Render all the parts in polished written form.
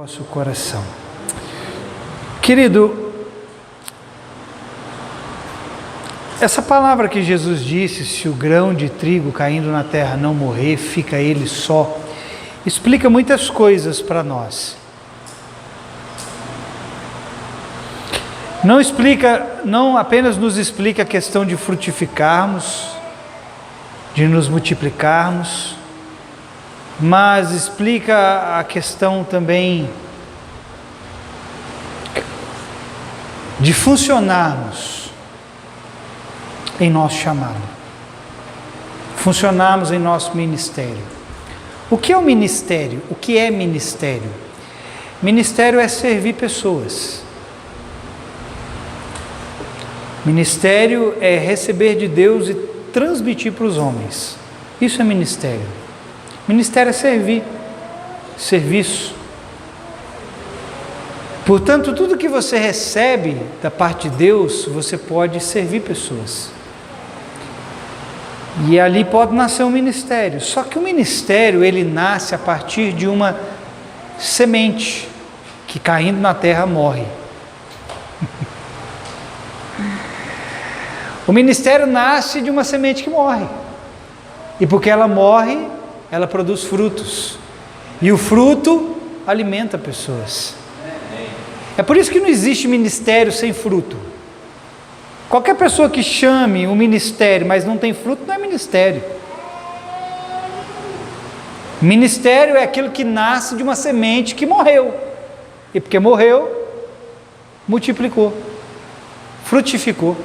nosso coração. Querido, essa palavra que Jesus disse, se o grão de trigo caindo na terra não morrer, fica ele só, explica muitas coisas para nós. Não apenas nos explica a questão de frutificarmos, de nos multiplicarmos, mas explica a questão também de funcionarmos em nosso chamado, funcionarmos em nosso ministério. O que é o ministério? O que é ministério? Ministério é servir pessoas. Ministério é receber de Deus e transmitir para os homens. Isso é ministério. Ministério é servir, serviço. Portanto, tudo que você recebe da parte de Deus, você pode servir pessoas. E ali pode nascer um ministério. Só que o ministério, ele nasce a partir de uma semente que caindo na terra morre. O ministério nasce de uma semente que morre. E porque ela morre, ela produz frutos. E o fruto alimenta pessoas. É por isso que não existe ministério sem fruto. Qualquer pessoa que chame um ministério, mas não tem fruto, não é ministério. Ministério é aquilo que nasce de uma semente que morreu. E porque morreu, multiplicou, frutificou.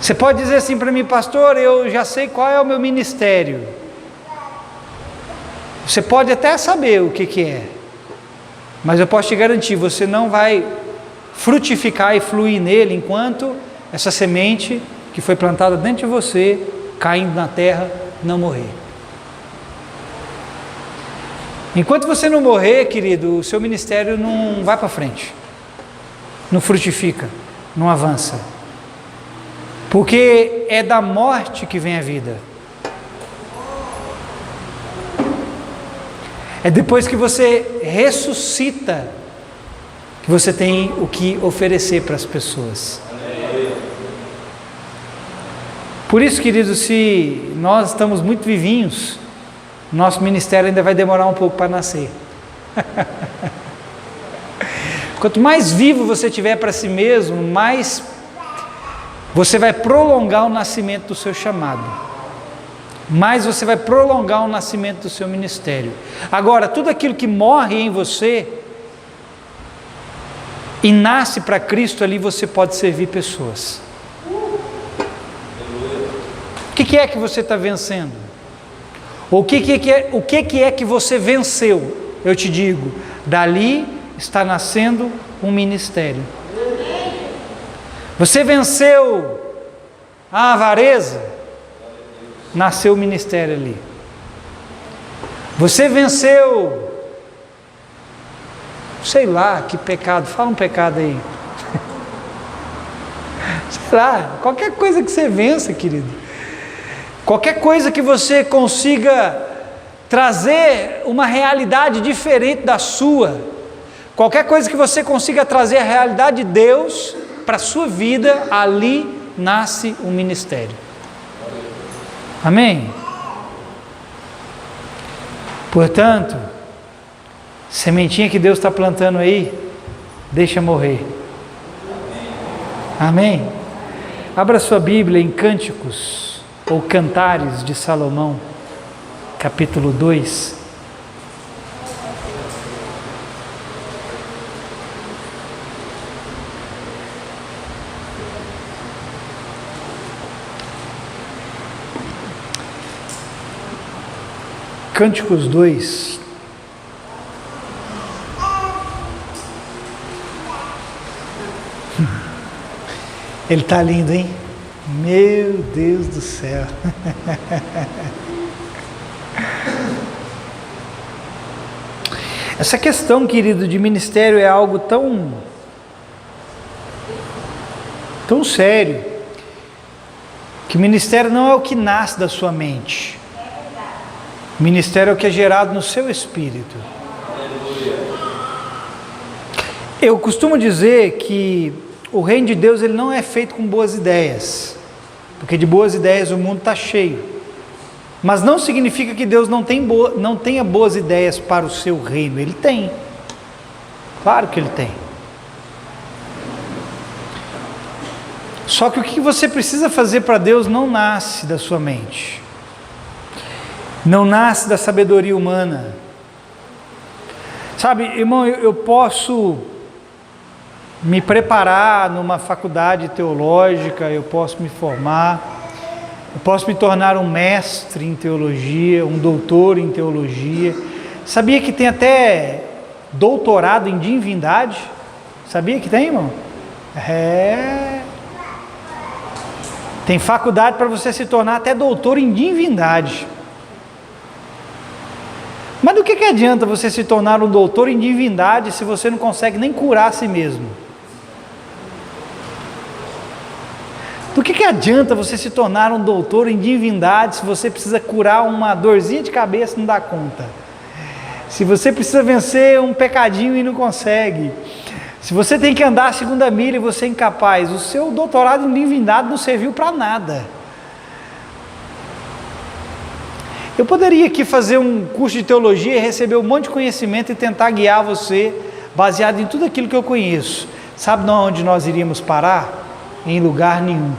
Você pode dizer assim para mim, pastor, eu já sei qual é o meu ministério. Você pode até saber o que é, mas eu posso te garantir, você não vai frutificar e fluir nele enquanto essa semente que foi plantada dentro de você, caindo na terra, não morrer. Enquanto você não morrer, querido, o seu ministério não vai para frente, não frutifica, não avança. Porque é da morte que vem a vida. É depois que você ressuscita que você tem o que oferecer para as pessoas. Por isso, queridos, se nós estamos muito vivinhos, nosso ministério ainda vai demorar um pouco para nascer. Quanto mais vivo você tiver para si mesmo, mais você vai prolongar o nascimento do seu chamado, mais você vai prolongar o nascimento do seu ministério. Agora, tudo aquilo que morre em você e nasce para Cristo, ali você pode servir pessoas. O que é que você está vencendo? O que é que você venceu? Eu te digo, dali está nascendo um ministério. Você venceu a avareza, nasceu o ministério ali. Você venceu, sei lá, que pecado, fala um pecado aí. Sei lá, qualquer coisa que você vença, querido. Qualquer coisa que você consiga trazer uma realidade diferente da sua. Qualquer coisa que você consiga trazer a realidade de Deus para a sua vida, ali nasce um ministério. Amém? Portanto, sementinha que Deus está plantando aí, deixa morrer. Amém? Abra sua Bíblia em Cânticos ou Cantares de Salomão, capítulo 2. Cânticos 2. Ele está lindo, hein? Meu Deus do céu. Essa questão, querido, de ministério é algo tão sério, que o ministério não é o que nasce da sua mente. Ministério é o que é gerado no seu espírito. Eu costumo dizer que o reino de Deus ele não é feito com boas ideias, porque de boas ideias o mundo está cheio. Mas não significa que Deus não tenha boas ideias para o seu reino. Ele tem. Claro que Ele tem. Só que o que você precisa fazer para Deus não nasce da sua mente. Não nasce da sabedoria humana. Sabe, irmão, eu posso me preparar numa faculdade teológica, eu posso me formar, eu posso me tornar um mestre em teologia, um doutor em teologia. Sabia que tem até doutorado em divindade? Sabia que tem, irmão? Tem faculdade para você se tornar até doutor em divindade. Mas do que adianta você se tornar um doutor em divindade se você não consegue nem curar a si mesmo? Do que adianta você se tornar um doutor em divindade se você precisa curar uma dorzinha de cabeça e não dá conta? Se você precisa vencer um pecadinho e não consegue? Se você tem que andar a segunda milha e você é incapaz? O seu doutorado em divindade não serviu para nada. Eu poderia aqui fazer um curso de teologia e receber um monte de conhecimento e tentar guiar você baseado em tudo aquilo que eu conheço. Sabe onde nós iríamos parar? Em lugar nenhum.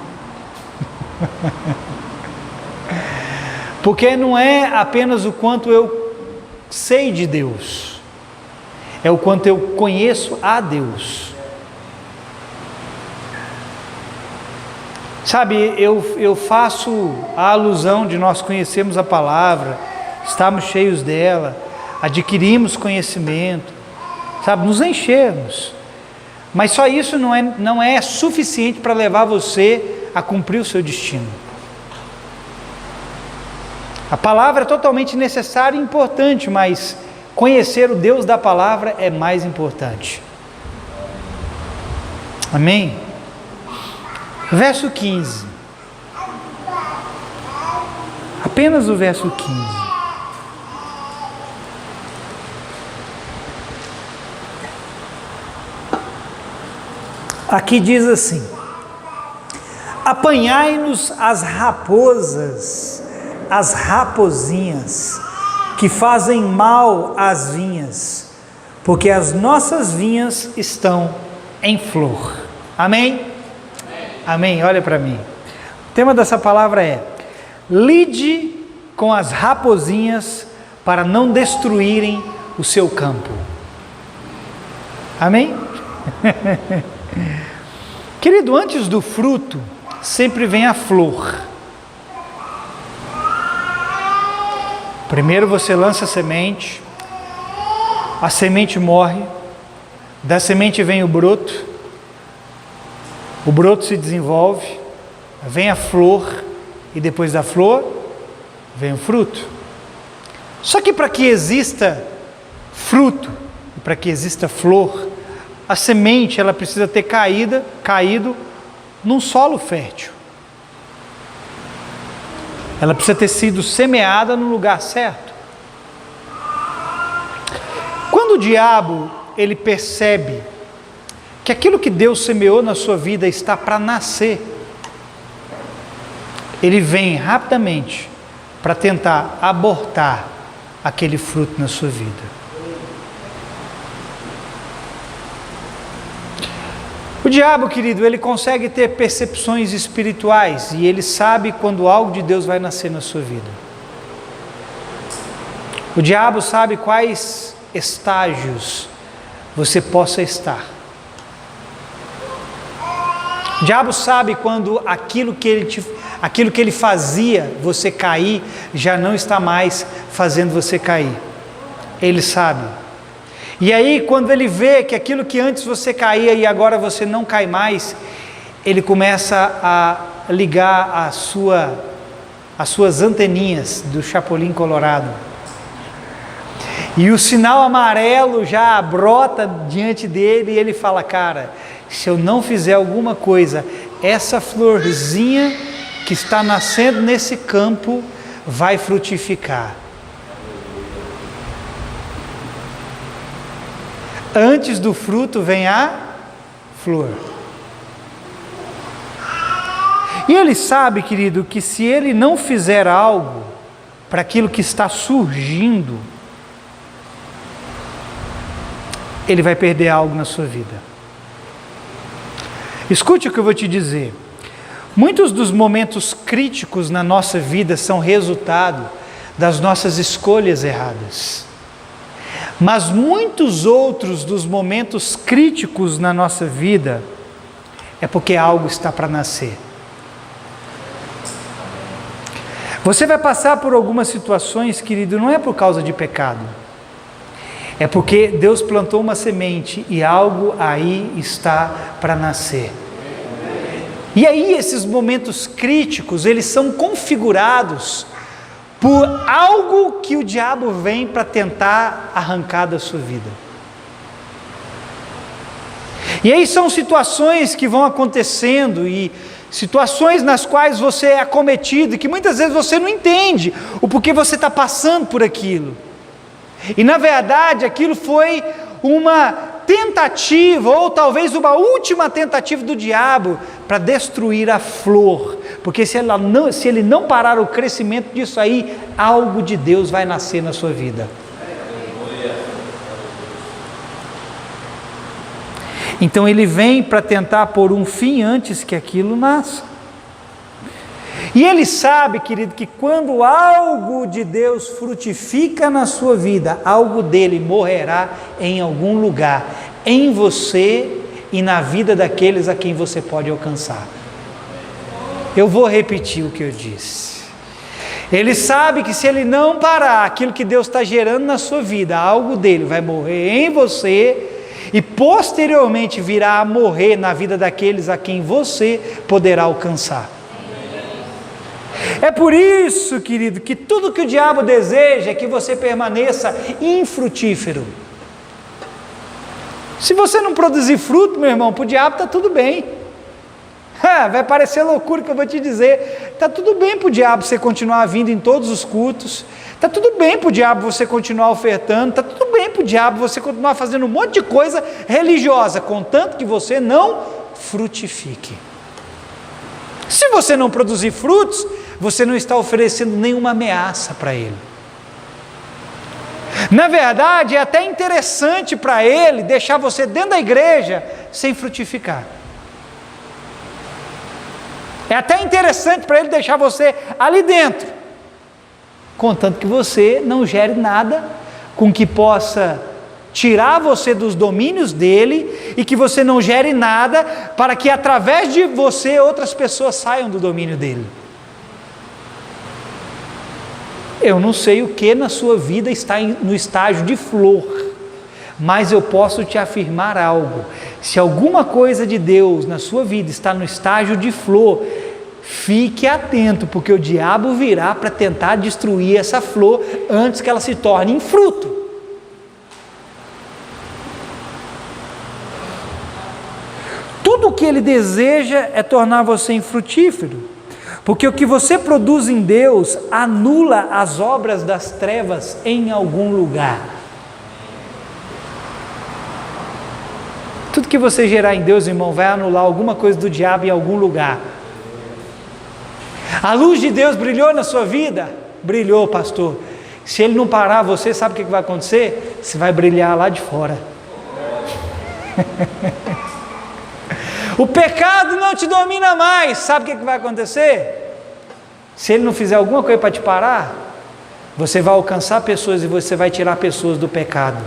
Porque não é apenas o quanto eu sei de Deus, é o quanto eu conheço a Deus. Sabe, eu faço a alusão de nós conhecermos a palavra, estamos cheios dela, adquirimos conhecimento, sabe, nos enchermos. Mas só isso não é suficiente para levar você a cumprir o seu destino. A palavra é totalmente necessária e importante, mas conhecer o Deus da palavra é mais importante. Amém? Verso 15. Apenas o verso 15. Aqui diz assim: apanhai-nos as raposas, as rapozinhas, que fazem mal às vinhas, porque as nossas vinhas estão em flor. Amém? Amém? Olha para mim. O tema dessa palavra é: lide com as rapozinhas para não destruírem o seu campo. Amém? Querido, antes do fruto, sempre vem a flor. Primeiro você lança a semente morre, da semente vem o broto se desenvolve, vem a flor, e depois da flor, vem o fruto. Só que para que exista fruto, e para que exista flor, a semente ela precisa ter caído num solo fértil. Ela precisa ter sido semeada no lugar certo. Quando o diabo ele percebe que aquilo que Deus semeou na sua vida está para nascer, ele vem rapidamente para tentar abortar aquele fruto na sua vida. O diabo, querido, ele consegue ter percepções espirituais e ele sabe quando algo de Deus vai nascer na sua vida. O diabo sabe quais estágios você possa estar. O diabo sabe quando aquilo que ele fazia você cair já não está mais fazendo você cair. Ele sabe. E aí, quando ele vê que aquilo que antes você caía e agora você não cai mais, ele começa a ligar as suas anteninhas do Chapolin Colorado. E o sinal amarelo já brota diante dele e ele fala: cara, se eu não fizer alguma coisa, essa florzinha que está nascendo nesse campo vai frutificar. Antes do fruto vem a flor. E ele sabe, querido, que se ele não fizer algo para aquilo que está surgindo, ele vai perder algo na sua vida. Escute o que eu vou te dizer. Muitos dos momentos críticos na nossa vida são resultado das nossas escolhas erradas. Mas muitos outros dos momentos críticos na nossa vida é porque algo está para nascer. Você vai passar por algumas situações, querido, não é por causa de pecado. É porque Deus plantou uma semente e algo aí está para nascer. E aí esses momentos críticos, eles são configurados por algo que o diabo vem para tentar arrancar da sua vida. E aí são situações que vão acontecendo e situações nas quais você é acometido e que muitas vezes você não entende o porquê você está passando por aquilo. E na verdade aquilo foi uma tentativa, ou talvez uma última tentativa do diabo para destruir a flor, porque se ele não parar o crescimento disso aí, algo de Deus vai nascer na sua vida. Então ele vem para tentar pôr um fim antes que aquilo nasça. E ele sabe, querido, que quando algo de Deus frutifica na sua vida, algo dele morrerá em algum lugar, em você e na vida daqueles a quem você pode alcançar. Eu vou repetir o que eu disse. Ele sabe que se ele não parar aquilo que Deus está gerando na sua vida, algo dele vai morrer em você e posteriormente virá a morrer na vida daqueles a quem você poderá alcançar. É por isso, querido, que tudo que o diabo deseja é que você permaneça infrutífero. Se você não produzir fruto, meu irmão, para o diabo está tudo bem. Vai parecer loucura que eu vou te dizer. Está tudo bem para o diabo você continuar vindo em todos os cultos. Está tudo bem para o diabo você continuar ofertando. Está tudo bem para o diabo você continuar fazendo um monte de coisa religiosa, contanto que você não frutifique. Se você não produzir frutos, você não está oferecendo nenhuma ameaça para ele. Na verdade, é até interessante para ele deixar você dentro da igreja sem frutificar. É até interessante para ele deixar você ali dentro, contanto que você não gere nada com que possa tirar você dos domínios dele e que você não gere nada para que através de você outras pessoas saiam do domínio dele. Eu não sei o que na sua vida está no estágio de flor, mas eu posso te afirmar algo: se alguma coisa de Deus na sua vida está no estágio de flor, fique atento, porque o diabo virá para tentar destruir essa flor antes que ela se torne em fruto. Tudo o que ele deseja é tornar você infrutífero, porque o que você produz em Deus anula as obras das trevas em algum lugar. Tudo que você gerar em Deus, irmão, vai anular alguma coisa do diabo em algum lugar. A luz de Deus brilhou na sua vida? Brilhou, pastor. Se ele não parar você, sabe o que vai acontecer? Você vai brilhar lá de fora. O pecado não te domina mais, sabe o que vai acontecer? Se ele não fizer alguma coisa para te parar, você vai alcançar pessoas e você vai tirar pessoas do pecado.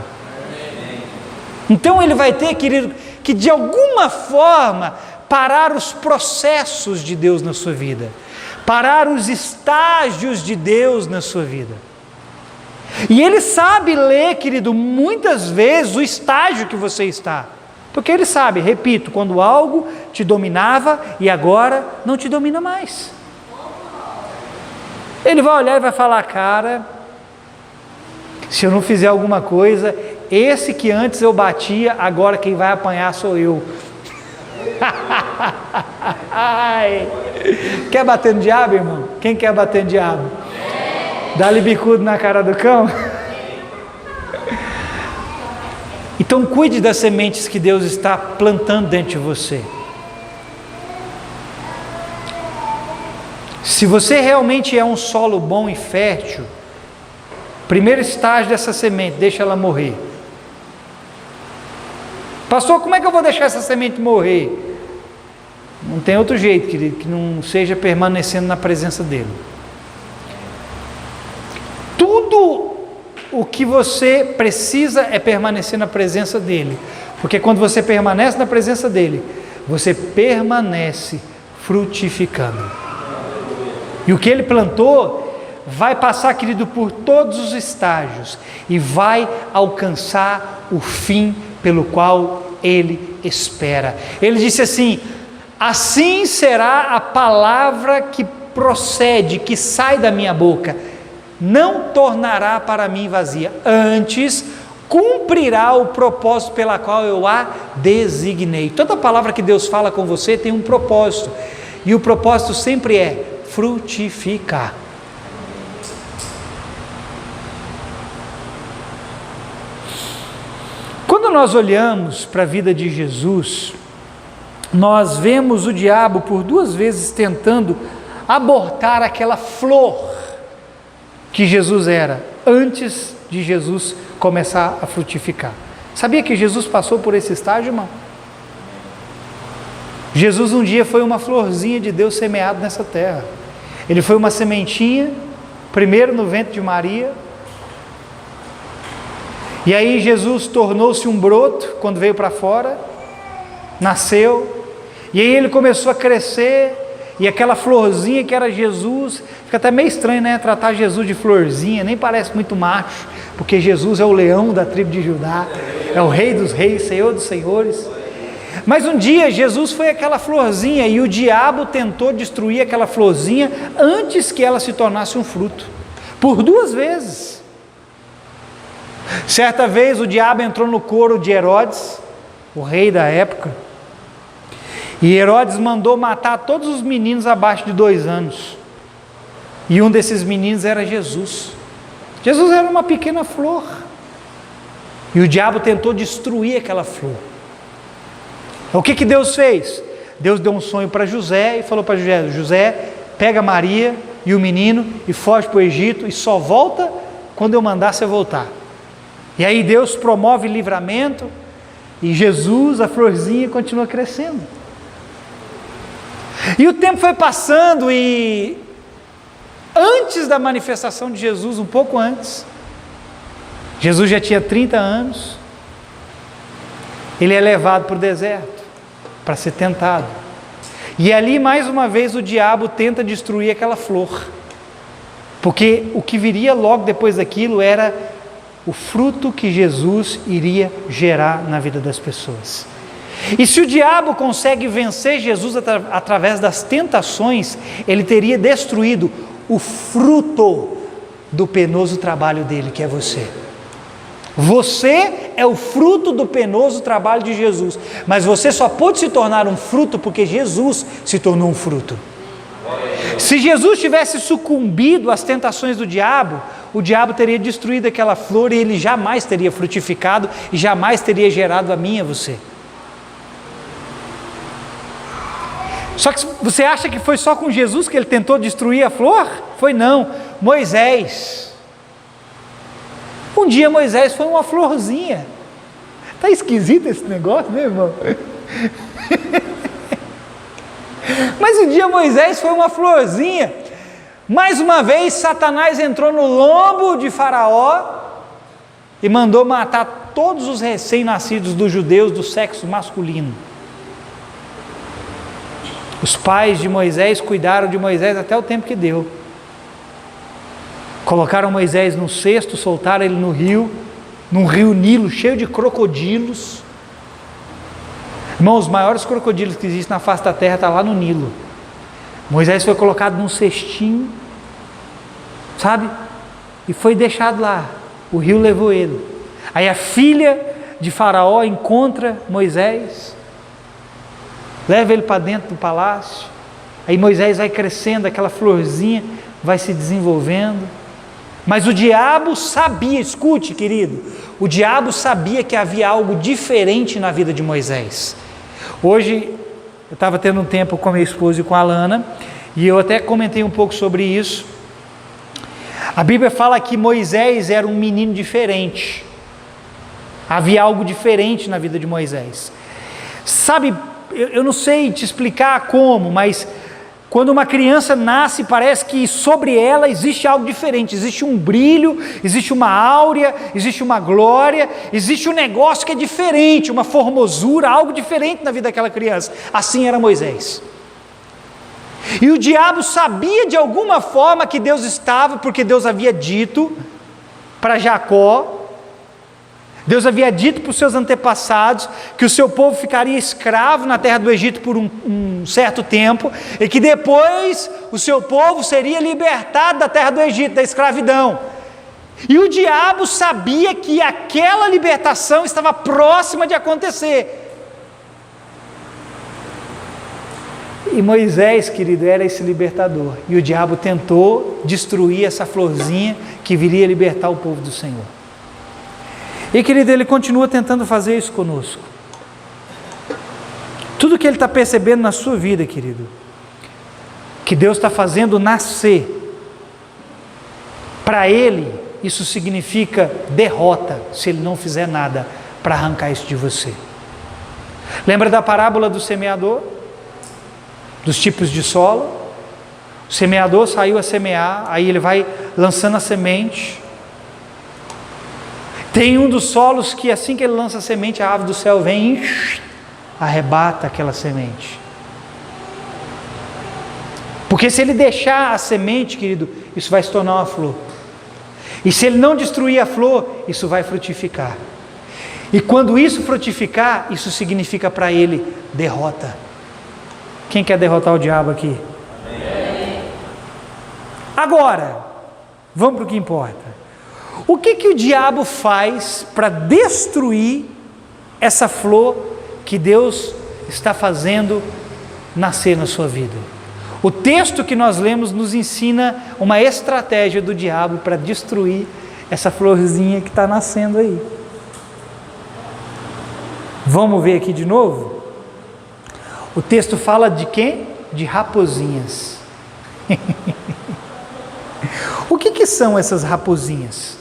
Então ele vai ter, querido, que de alguma forma parar os processos de Deus na sua vida, parar os estágios de Deus na sua vida. E ele sabe ler, querido, muitas vezes o estágio que você está. Porque ele sabe, repito, quando algo te dominava e agora não te domina mais. Ele vai olhar e vai falar: cara, se eu não fizer alguma coisa, esse que antes eu batia, agora quem vai apanhar sou eu. Quer bater no diabo, irmão? Quem quer bater no diabo? Dá-lhe bicudo na cara do cão? Então cuide das sementes que Deus está plantando dentro de você. Se você realmente é um solo bom e fértil, primeiro estágio dessa semente, deixa ela morrer. Pastor, como é que eu vou deixar essa semente morrer? Não tem outro jeito, querido, que não seja permanecendo na presença dele. Tudo o que você precisa é permanecer na presença dele, porque quando você permanece na presença dele, você permanece frutificando. E o que ele plantou vai passar, querido, por todos os estágios e vai alcançar o fim pelo qual ele espera. Ele disse assim: assim será a palavra que procede, que sai da minha boca, não tornará para mim vazia, antes cumprirá o propósito pela qual eu a designei. Toda palavra que Deus fala com você tem um propósito, e o propósito sempre é frutificar. Quando nós olhamos para a vida de Jesus, nós vemos o diabo por 2 vezes tentando abortar aquela flor que Jesus era, antes de Jesus começar a frutificar. Sabia que Jesus passou por esse estágio, irmão? Jesus um dia foi uma florzinha de Deus semeado nessa terra. Ele foi uma sementinha, primeiro no ventre de Maria, e aí Jesus tornou-se um broto quando veio para fora, nasceu, e aí ele começou a crescer, e aquela florzinha que era Jesus, fica até meio estranho, né, tratar Jesus de florzinha, nem parece muito macho, porque Jesus é o leão da tribo de Judá, é o rei dos reis, Senhor dos senhores. Mas um dia Jesus foi aquela florzinha, e o diabo tentou destruir aquela florzinha antes que ela se tornasse um fruto, por 2 vezes. Certa vez o diabo entrou no coro de Herodes, o rei da época, e Herodes mandou matar todos os meninos abaixo de 2 anos, e um desses meninos era Jesus. Jesus era uma pequena flor, e o diabo tentou destruir aquela flor. O que Deus fez? Deus deu um sonho para José e falou para José: José, pega Maria e o menino e foge para o Egito, e só volta quando eu mandar você voltar. E aí Deus promove livramento, e Jesus, a florzinha, continua crescendo. E o tempo foi passando, e antes da manifestação de Jesus, um pouco antes, Jesus já tinha 30 anos, ele é levado para o deserto, para ser tentado. E ali, mais uma vez, o diabo tenta destruir aquela flor, porque o que viria logo depois daquilo era o fruto que Jesus iria gerar na vida das pessoas. E se o diabo consegue vencer Jesus através das tentações, ele teria destruído o fruto do penoso trabalho dele, que é você. Você é o fruto do penoso trabalho de Jesus, mas você só pôde se tornar um fruto porque Jesus se tornou um fruto. Se Jesus tivesse sucumbido às tentações do diabo, o diabo teria destruído aquela flor, e ele jamais teria frutificado e jamais teria gerado a mim e a você. Só que você acha que foi só com Jesus que ele tentou destruir a flor? Foi não. Moisés. Um dia Moisés foi uma florzinha. Está esquisito esse negócio, né, irmão? Mas um dia Moisés foi uma florzinha. Mais uma vez Satanás entrou no lombo de Faraó e mandou matar todos os recém-nascidos dos judeus do sexo masculino. Os pais de Moisés cuidaram de Moisés até o tempo que deu. Colocaram Moisés num cesto, soltaram ele no rio, num rio Nilo, cheio de crocodilos. Irmão, os maiores crocodilos que existem na face da terra estão lá no Nilo. Moisés foi colocado num cestinho, sabe? E foi deixado lá. O rio levou ele. Aí a filha de Faraó encontra Moisés, leva ele para dentro do palácio. Aí Moisés vai crescendo, aquela florzinha vai se desenvolvendo. Mas o diabo sabia, escute, querido, o diabo sabia que havia algo diferente na vida de Moisés. Hoje, eu estava tendo um tempo com a minha esposa e com a Alana, e eu até comentei um pouco sobre isso. A Bíblia fala que Moisés era um menino diferente. Havia algo diferente na vida de Moisés. Sabe, eu não sei te explicar como, mas quando uma criança nasce, parece que sobre ela existe algo diferente, existe um brilho, existe uma áurea, existe uma glória, existe um negócio que é diferente, uma formosura, algo diferente na vida daquela criança. Assim era Moisés. E o diabo sabia de alguma forma que Deus estava, porque Deus havia dito para Jacó, Deus havia dito para os seus antepassados que o seu povo ficaria escravo na terra do Egito por um certo tempo, e que depois o seu povo seria libertado da terra do Egito, da escravidão. E o diabo sabia que aquela libertação estava próxima de acontecer. E Moisés, querido, era esse libertador. E o diabo tentou destruir essa florzinha que viria libertar o povo do Senhor. E, querido, ele continua tentando fazer isso conosco. Tudo que ele está percebendo na sua vida, querido, que Deus está fazendo nascer, para ele, isso significa derrota, se ele não fizer nada para arrancar isso de você. Lembra da parábola do semeador? Dos tipos de solo? O semeador saiu a semear, aí ele vai lançando a semente. Tem um dos solos que assim que ele lança a semente, a ave do céu vem e arrebata aquela semente. Porque se ele deixar a semente, querido, isso vai se tornar uma flor. E se ele não destruir a flor, isso vai frutificar. E quando isso frutificar, isso significa para ele derrota. Quem quer derrotar o diabo aqui? Amém. Agora, vamos para o que importa. O que o diabo faz para destruir essa flor que Deus está fazendo nascer na sua vida? O texto que nós lemos nos ensina uma estratégia do diabo para destruir essa florzinha que está nascendo aí. Vamos ver aqui de novo? O texto fala de quem? De raposinhas. O que são essas raposinhas?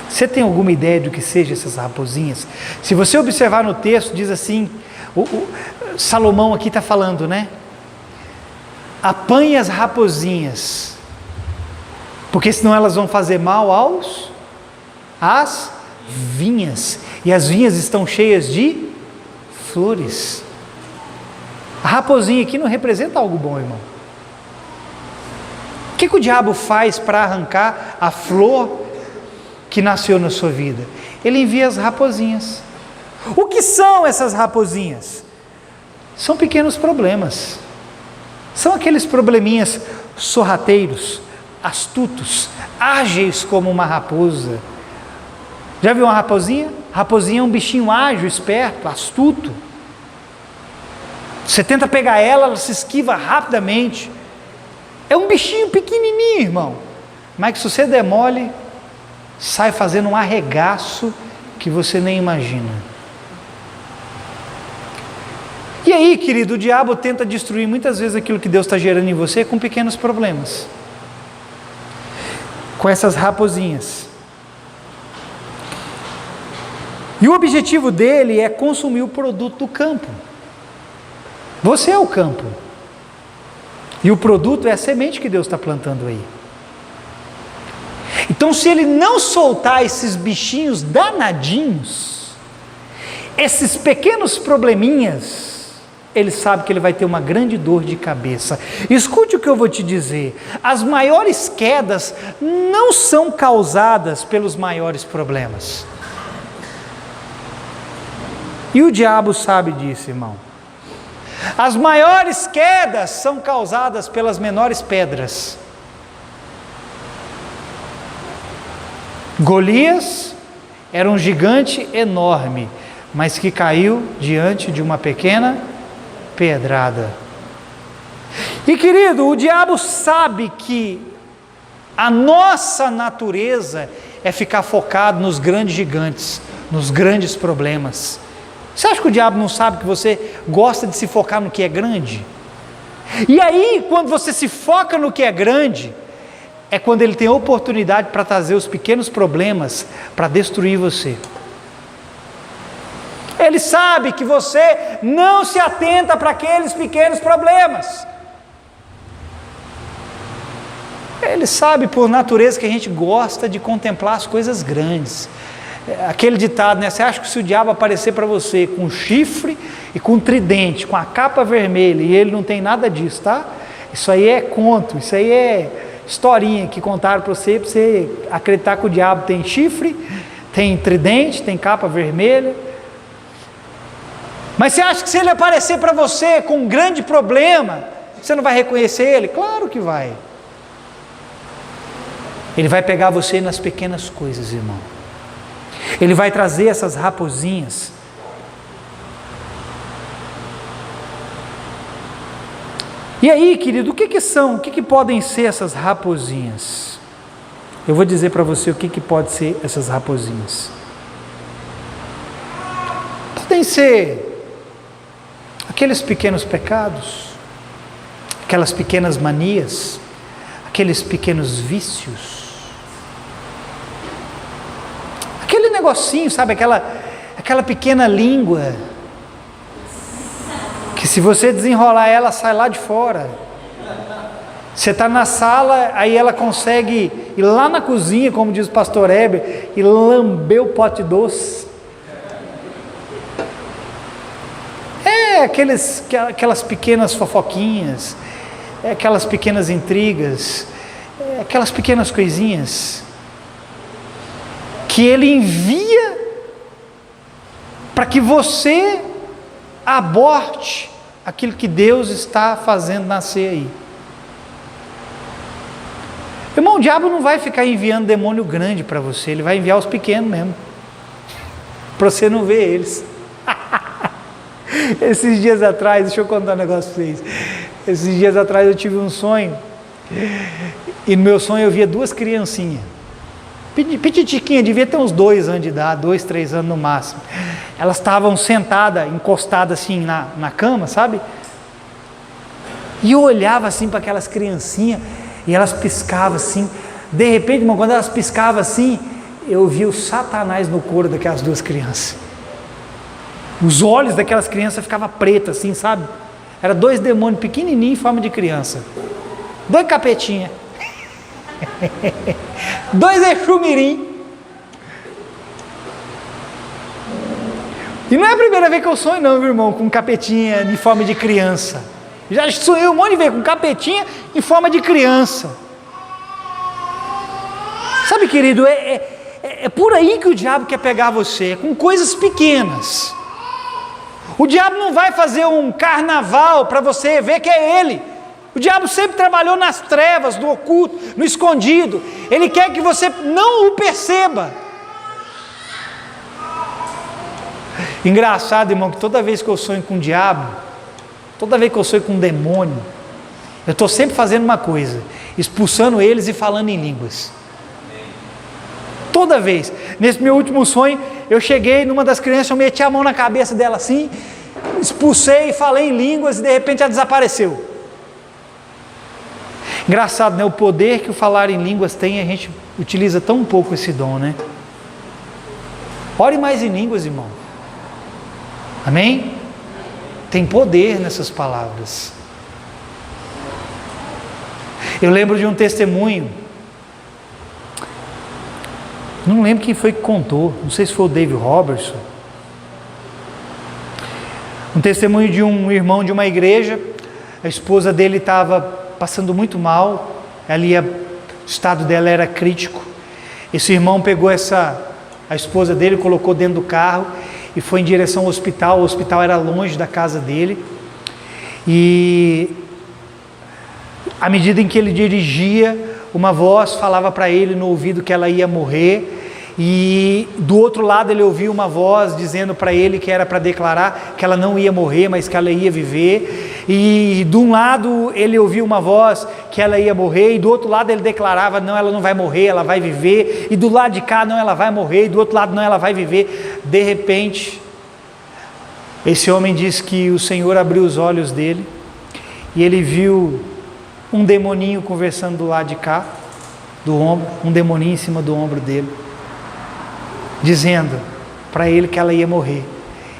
Você tem alguma ideia do que sejam essas raposinhas? Se você observar no texto, diz assim, Salomão aqui está falando, né? Apanhe as raposinhas, porque senão elas vão fazer mal às vinhas, e as vinhas estão cheias de flores. A raposinha aqui não representa algo bom, irmão. O que o diabo faz para arrancar a flor que nasceu na sua vida? Ele envia as raposinhas. O que são essas raposinhas? São pequenos problemas. São aqueles probleminhas sorrateiros, astutos, ágeis como uma raposa. Já viu uma raposinha? Raposinha é um bichinho ágil, esperto, astuto. Você tenta pegar ela, ela se esquiva rapidamente. É um bichinho pequenininho, irmão, mas que se você der mole, sai fazendo um arregaço que você nem imagina. E aí, querido, o diabo tenta destruir muitas vezes aquilo que Deus está gerando em você com pequenos problemas, com essas raposinhas. E o objetivo dele é consumir o produto do campo. Você é o campo. E o produto é a semente que Deus está plantando aí. Então, se ele não soltar esses bichinhos danadinhos, esses pequenos probleminhas, ele sabe que ele vai ter uma grande dor de cabeça. Escute o que eu vou te dizer. As maiores quedas não são causadas pelos maiores problemas. E o diabo sabe disso, irmão. As maiores quedas são causadas pelas menores pedras. Golias era um gigante enorme, mas que caiu diante de uma pequena pedrada. E querido, o diabo sabe que A nossa natureza é ficar focado nos grandes gigantes, nos grandes problemas. Você acha que o diabo não sabe que você gosta de se focar no que é grande? E aí, quando você se foca no que é grande, é quando ele tem oportunidade para trazer os pequenos problemas para destruir você. Ele sabe que você não se atenta para aqueles pequenos problemas. Ele sabe por natureza que a gente gosta de contemplar as coisas grandes. Aquele ditado, né? Você acha que se o diabo aparecer para você com chifre e com tridente, com a capa vermelha, e ele não tem nada disso, tá? Isso aí é conto, isso aí é historinha que contaram para você acreditar que o diabo tem chifre, tem tridente, tem capa vermelha. Mas você acha que se ele aparecer para você com um grande problema, você não vai reconhecer ele? Claro que vai. Ele vai pegar você nas pequenas coisas, irmão. Ele vai trazer essas raposinhas. E aí, querido, o que são? O que podem ser essas raposinhas? Eu vou dizer para você o que pode ser essas raposinhas. Podem ser aqueles pequenos pecados, aquelas pequenas manias, aqueles pequenos vícios, aquele negocinho, sabe, aquela pequena língua, que se você desenrolar ela, sai lá de fora. Você está na sala, aí ela consegue ir lá na cozinha, como diz o pastor Heber, e lamber o pote doce. Aquelas pequenas fofoquinhas, aquelas pequenas intrigas, aquelas pequenas coisinhas que ele envia para que você aborte aquilo que Deus está fazendo nascer aí. Irmão, o diabo não vai ficar enviando demônio grande para você, ele vai enviar os pequenos mesmo, para você não ver eles. Esses dias atrás, deixa eu contar um negócio para vocês. Esses dias atrás eu tive um sonho, e no meu sonho eu via duas criancinhas, petitiquinha, devia ter uns 2 anos de idade, 2, 3 anos no máximo. Elas estavam sentadas, encostadas assim na cama, sabe? E eu olhava assim para aquelas criancinhas, e elas piscavam assim. De repente, irmão, quando elas piscavam assim, eu via o Satanás no couro daquelas duas crianças. Os olhos daquelas crianças ficavam pretos assim, sabe? Era 2 demônios pequenininhos em forma de criança. 2 capetinhas. 2 exumirim. E não é a primeira vez que eu sonho não, meu irmão, com capetinha em forma de criança. Já sonhei um monte de vezes com capetinha em forma de criança. Sabe, querido, é por aí que o diabo quer pegar você, com coisas pequenas. O diabo não vai fazer um carnaval para você ver que é ele. O diabo sempre trabalhou nas trevas, no oculto, no escondido. Ele quer que você não o perceba. Engraçado, irmão, que toda vez que eu sonho com o diabo, toda vez que eu sonho com um demônio, eu estou sempre fazendo uma coisa, expulsando eles e falando em línguas. Toda vez. Nesse meu último sonho, eu cheguei numa das crianças, eu meti a mão na cabeça dela assim, expulsei, falei em línguas e de repente ela desapareceu. Engraçado, né? O poder que o falar em línguas tem, a gente utiliza tão pouco esse dom, né? Ore mais em línguas, irmão. Amém? Tem poder nessas palavras. Eu lembro de um testemunho, não lembro quem foi que contou, não sei se foi o David Robertson, um testemunho de um irmão de uma igreja. A esposa dele estava passando muito mal, o estado dela era crítico. Esse irmão pegou a esposa dele, colocou dentro do carro e foi em direção ao hospital. O hospital era longe da casa dele, e à medida em que ele dirigia, uma voz falava para ele no ouvido que ela ia morrer, e do outro lado ele ouvia uma voz dizendo para ele que era para declarar que ela não ia morrer, mas que ela ia viver. e de um lado ele ouviu uma voz que ela ia morrer, e do outro lado ele declarava, não, ela não vai morrer, ela vai viver, e do lado de cá, não, ela vai morrer, e do outro lado, não, ela vai viver. De repente, esse homem diz que o Senhor abriu os olhos dele, e ele viu um demoninho conversando do lado de cá, do ombro, um demoninho em cima do ombro dele, dizendo para ele que ela ia morrer.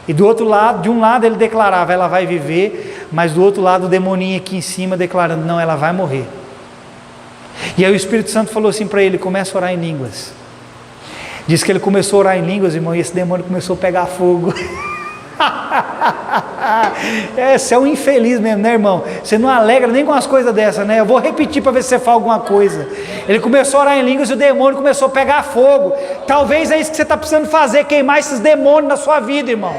E do outro lado, de um lado ele declarava, ela vai viver, mas do outro lado o demoninho aqui em cima declarando, não, ela vai morrer. E aí o Espírito Santo falou assim para ele, começa a orar em línguas. Diz que ele começou a orar em línguas, irmão, e esse demônio começou a pegar fogo. Você é um infeliz mesmo, né, irmão? Você não alegra nem com as coisas dessas, né? Eu vou repetir para ver se você fala alguma coisa. Ele começou a orar em línguas e o demônio começou a pegar fogo. Talvez é isso que você está precisando fazer, queimar esses demônios na sua vida, irmão.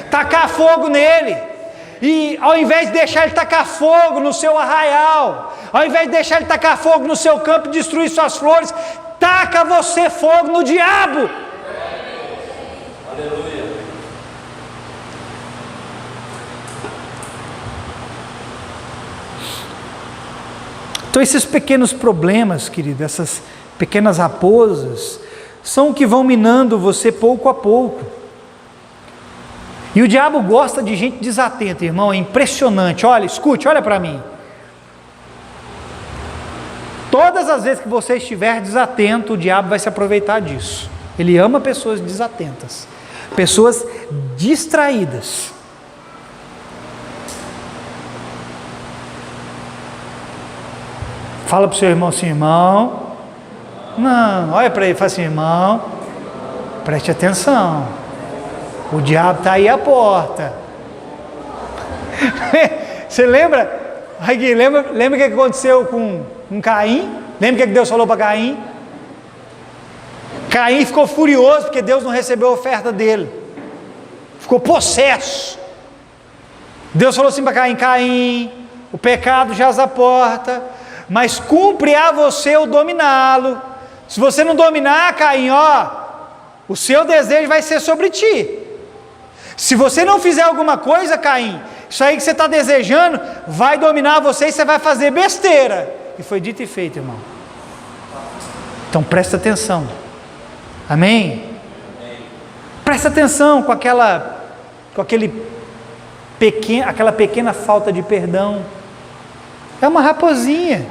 Tacar fogo nele. E ao invés de deixar ele tacar fogo no seu arraial, ao invés de deixar ele tacar fogo no seu campo e destruir suas flores, taca você fogo no diabo. Aleluia. Então esses pequenos problemas, querido, essas pequenas raposas, são o que vão minando você pouco a pouco. E o diabo gosta de gente desatenta, irmão, é impressionante. Olha, escute, olha para mim. Todas as vezes que você estiver desatento, o diabo vai se aproveitar disso. Ele ama pessoas desatentas, pessoas distraídas. Fala para o seu irmão assim, irmão. Não, olha para ele e fala assim, irmão, preste atenção. O diabo está aí à porta. Você lembra? Aqui, lembra o que aconteceu com Caim? Lembra o que Deus falou para Caim? Caim ficou furioso porque Deus não recebeu a oferta dele. Ficou possesso. Deus falou assim para Caim, Caim, o pecado jaz à porta, mas cumpre a você o dominá-lo. Se você não dominar, Caim, o seu desejo vai ser sobre ti. Se você não fizer alguma coisa, Caim, isso aí que você está desejando, vai dominar você e você vai fazer besteira. E foi dito e feito, irmão. Então presta atenção. Amém? Presta atenção com aquela pequena falta de perdão. É uma raposinha.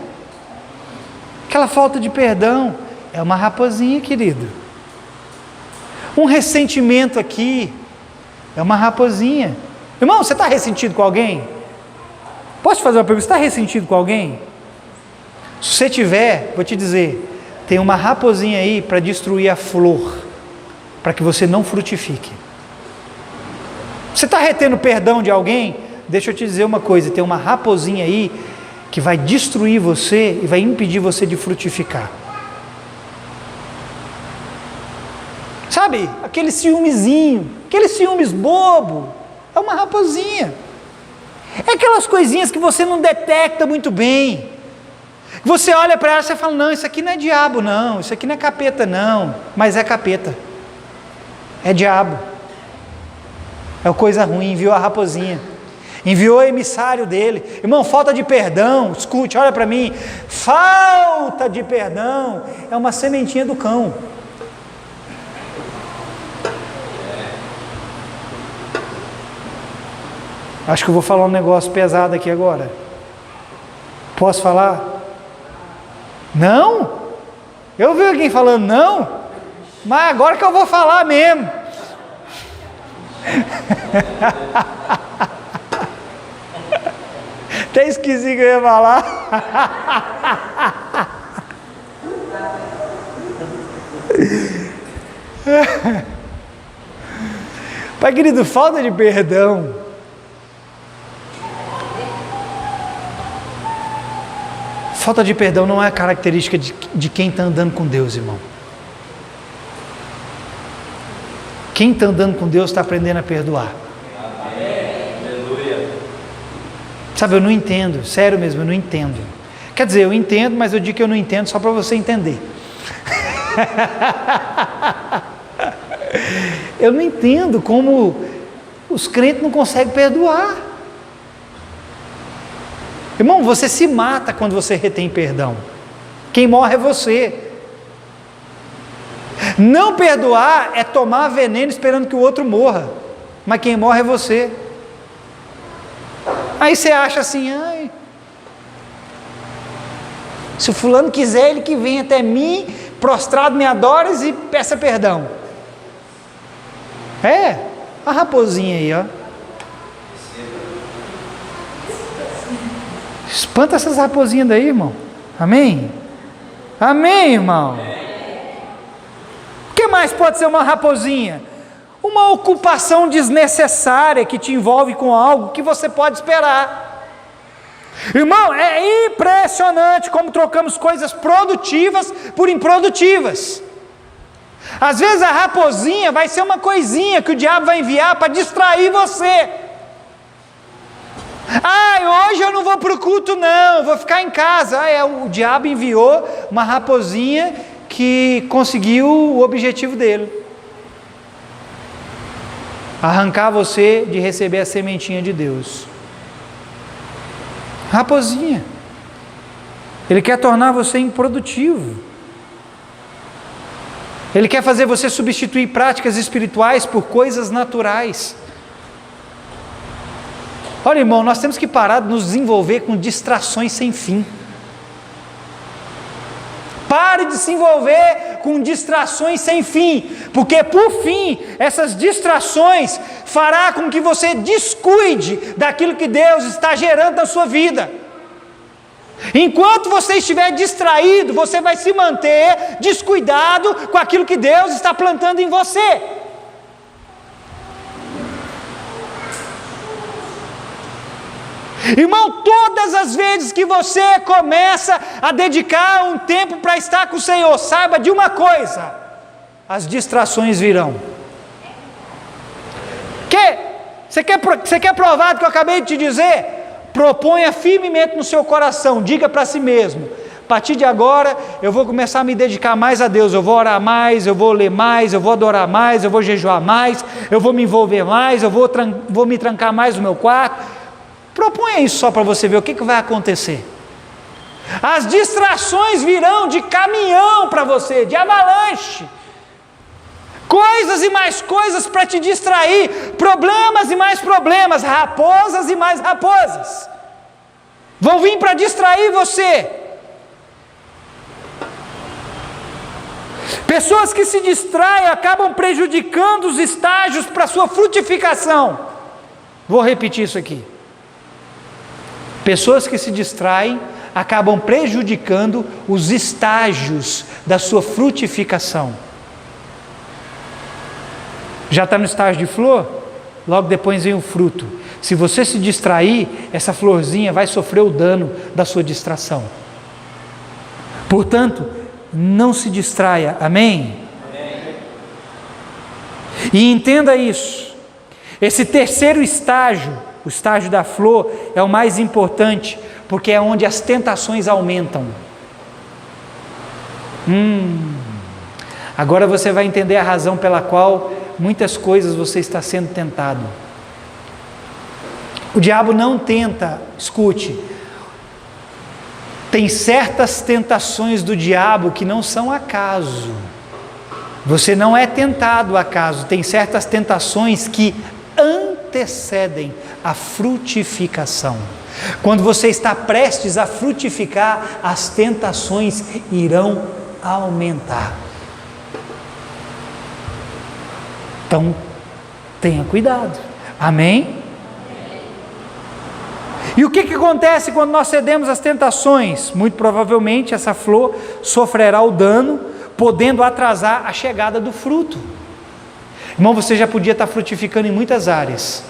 Aquela falta de perdão é uma raposinha, querido. Um ressentimento aqui é uma raposinha. Irmão, você está ressentido com alguém? Posso te fazer uma pergunta? Você está ressentido com alguém? Se você tiver, vou te dizer, tem uma raposinha aí para destruir a flor, para que você não frutifique. Você está retendo perdão de alguém? Deixa eu te dizer uma coisa, tem uma raposinha aí que vai destruir você e vai impedir você de frutificar. Sabe, aquele ciúmezinho, aquele ciúmes bobo, é uma raposinha. É aquelas coisinhas que você não detecta muito bem. Você olha para ela e você fala, não, isso aqui não é diabo não, isso aqui não é capeta não, mas é capeta. É diabo. É coisa ruim, enviou a raposinha. Enviou o emissário dele. Irmão, falta de perdão, escute, olha para mim. Falta de perdão é uma sementinha do cão. Acho que eu vou falar um negócio pesado aqui agora. Posso falar? Não? Eu vi alguém falando não? Mas agora que eu vou falar mesmo. Até esqueci que eu ia falar. Pai querido, falta de perdão. Falta de perdão não é a característica de quem está andando com Deus, irmão. Quem está andando com Deus está aprendendo a perdoar. Sabe, eu não entendo, sério mesmo, eu não entendo. Quer dizer, eu entendo, mas eu digo que eu não entendo só para você entender. Eu não entendo como os crentes não conseguem perdoar. Irmão, você se mata quando você retém perdão. Quem morre é você. Não perdoar é tomar veneno esperando que o outro morra, mas quem morre é você. Aí você acha assim, ai, se o fulano quiser, ele que vem até mim, prostrado me adora e peça perdão. A raposinha aí, ó. Espanta essas raposinhas daí, irmão. Amém? Amém, irmão? O que mais pode ser uma raposinha? Uma ocupação desnecessária que te envolve com algo que você pode esperar. Irmão, é impressionante como trocamos coisas produtivas por improdutivas. Às vezes a raposinha vai ser uma coisinha que o diabo vai enviar para distrair você. Hoje eu não vou para o culto não, vou ficar em casa. O diabo enviou uma raposinha que conseguiu o objetivo dele. Arrancar você de receber a sementinha de Deus. Raposinha. Ele quer tornar você improdutivo. Ele quer fazer você substituir práticas espirituais por coisas naturais. Olha, irmão, nós temos que parar de nos desenvolver com distrações sem fim. Pare de se envolver com distrações sem fim, porque por fim, essas distrações fará com que você descuide daquilo que Deus está gerando na sua vida. Enquanto você estiver distraído, você vai se manter descuidado com aquilo que Deus está plantando em você. Irmão, todas as vezes que você começa a dedicar um tempo para estar com o Senhor, saiba de uma coisa: as distrações virão. Você quer provar do que eu acabei de te dizer? Proponha firmemente no seu coração, diga para si mesmo: a partir de agora eu vou começar a me dedicar mais a Deus, eu vou orar mais, eu vou ler mais, eu vou adorar mais, eu vou jejuar mais, eu vou me envolver mais, eu vou me trancar mais no meu quarto. Proponha isso só para você ver o que vai acontecer. As distrações virão de caminhão para você, de avalanche. Coisas e mais coisas para te distrair, problemas e mais problemas, raposas e mais raposas. Vão vir para distrair você. Pessoas que se distraem acabam prejudicando os estágios para sua frutificação. Vou repetir isso aqui. Pessoas que se distraem acabam prejudicando os estágios da sua frutificação. Já está no estágio de flor? Logo depois vem o fruto. Se você se distrair, essa florzinha vai sofrer o dano da sua distração. Portanto, não se distraia, amém? Amém. E entenda isso. Esse terceiro estágio, o estágio da flor, é o mais importante, porque é onde as tentações aumentam. Agora você vai entender a razão pela qual muitas coisas você está sendo tentado. O diabo não tenta, escute, tem certas tentações do diabo que não são acaso. Você não é tentado acaso, tem certas tentações que antecedem a frutificação. Quando você está prestes a frutificar, as tentações irão aumentar. Então, tenha cuidado. Amém? E o que acontece quando nós cedemos às tentações? Muito provavelmente essa flor sofrerá o dano, podendo atrasar a chegada do fruto. Irmão, você já podia estar frutificando em muitas áreas,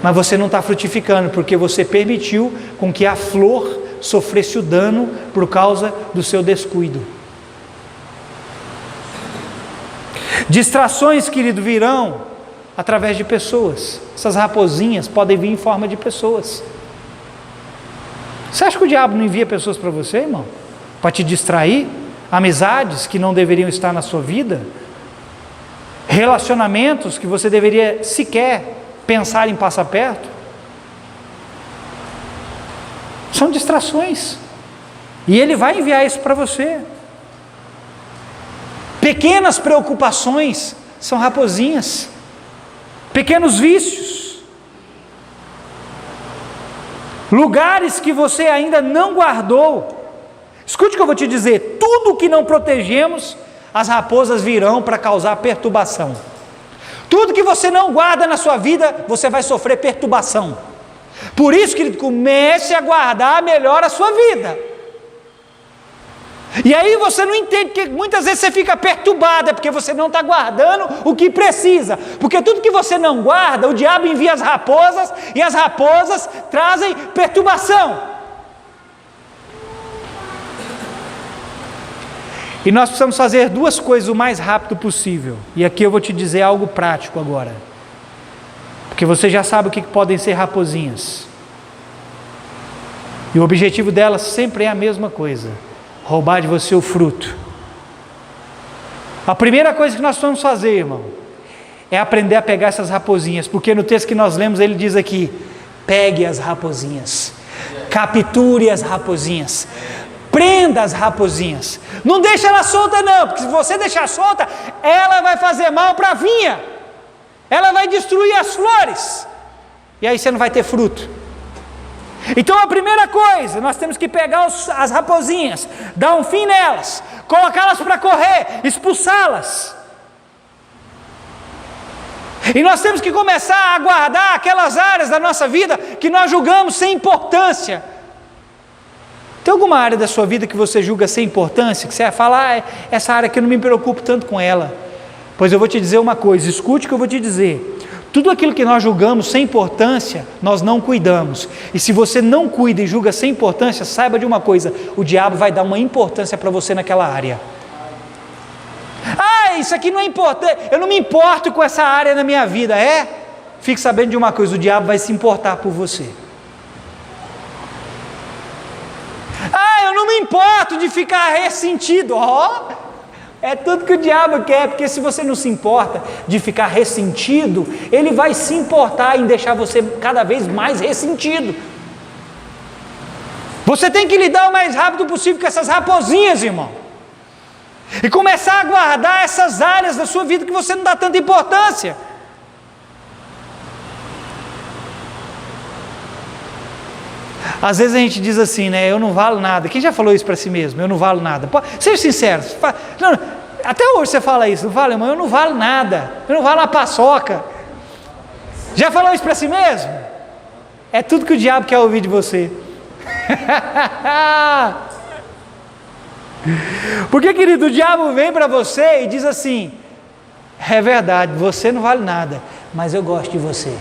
mas você não está frutificando porque você permitiu com que a flor sofresse o dano por causa do seu descuido. Distrações, querido, virão através de pessoas. Essas raposinhas podem vir em forma de pessoas. Você acha que o diabo não envia pessoas para você, irmão? Para te distrair? Amizades que não deveriam estar na sua vida? Relacionamentos que você deveria sequer pensar em passar perto? São distrações. E Ele vai enviar isso para você. Pequenas preocupações são raposinhas. Pequenos vícios. Lugares que você ainda não guardou. Escute o que eu vou te dizer. Tudo que não protegemos, as raposas virão para causar perturbação. Tudo que você não guarda na sua vida, você vai sofrer perturbação. Por isso, querido, comece a guardar melhor a sua vida. E aí você não entende, porque muitas vezes você fica perturbado, porque você não está guardando o que precisa. Porque tudo que você não guarda, o diabo envia as raposas, e as raposas trazem perturbação. E nós precisamos fazer duas coisas o mais rápido possível. E aqui eu vou te dizer algo prático agora. Porque você já sabe o que podem ser raposinhas. E o objetivo delas sempre é a mesma coisa: roubar de você o fruto. A primeira coisa que nós vamos fazer, irmão, é aprender a pegar essas raposinhas. Porque no texto que nós lemos, ele diz aqui: pegue as raposinhas, capture as raposinhas, prenda as raposinhas. Não deixa ela solta não, porque se você deixar solta, ela vai fazer mal para a vinha. Ela vai destruir as flores. E aí você não vai ter fruto. Então a primeira coisa, nós temos que pegar as raposinhas, dar um fim nelas, colocá-las para correr, expulsá-las. E nós temos que começar a guardar aquelas áreas da nossa vida que nós julgamos sem importância. Tem alguma área da sua vida que você julga sem importância, que você vai falar, essa área que eu não me preocupo tanto com ela? Pois eu vou te dizer uma coisa, escute o que eu vou te dizer. Tudo aquilo que nós julgamos sem importância, nós não cuidamos. E se você não cuida e julga sem importância, saiba de uma coisa: o diabo vai dar uma importância para você naquela área. Ah, isso aqui não é importante, eu não me importo com essa área na minha vida, é? Fique sabendo de uma coisa: o diabo vai se importar por você. Ah, eu não me importo de ficar ressentido. É tudo que o diabo quer, porque se você não se importa de ficar ressentido, ele vai se importar em deixar você cada vez mais ressentido. Você tem que lidar o mais rápido possível com essas raposinhas, irmão, e começar a guardar essas áreas da sua vida que você não dá tanta importância. Às vezes a gente diz assim, né? Eu não valo nada. Quem já falou isso para si mesmo? Eu não valo nada. Seja sincero. Não, até hoje você fala isso, não fala, irmão? Eu não valo nada. Eu não valo a paçoca. Já falou isso para si mesmo? É tudo que o diabo quer ouvir de você. Porque, querido, o diabo vem para você e diz assim: é verdade, você não vale nada, mas eu gosto de você.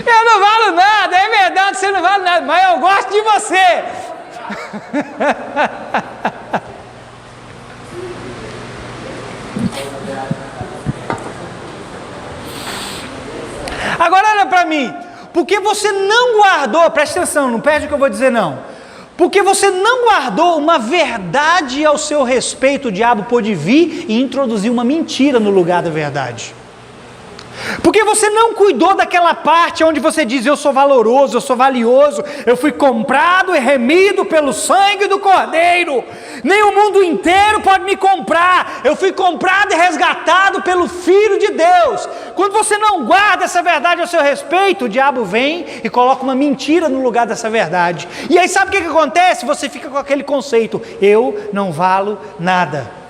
Eu não valo nada, é verdade, você não vale nada, mas eu gosto de você. Agora olha para mim, porque você não guardou, presta atenção, não perde o que eu vou dizer não. Porque você não guardou uma verdade ao seu respeito, o diabo pôde vir e introduzir uma mentira no lugar da verdade. Porque você não cuidou daquela parte onde você diz: eu sou valoroso, eu sou valioso, eu fui comprado e remido pelo sangue do Cordeiro, nem o mundo inteiro pode me comprar, eu fui comprado e resgatado pelo Filho de Deus. Quando você não guarda essa verdade ao seu respeito, o diabo vem e coloca uma mentira no lugar dessa verdade. E aí sabe o que acontece? Você fica com aquele conceito: eu não valo nada.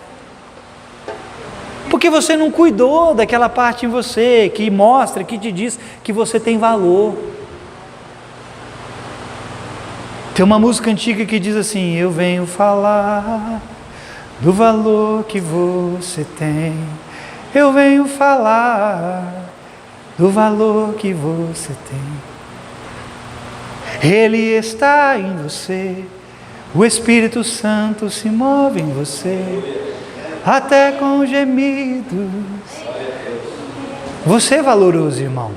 Porque você não cuidou daquela parte em você que mostra, que te diz que você tem valor. Tem uma música antiga que diz assim: eu venho falar do valor que você tem. Eu venho falar do valor que você tem. Ele está em você, o Espírito Santo se move em você. Até com gemidos. Você é valoroso, irmão.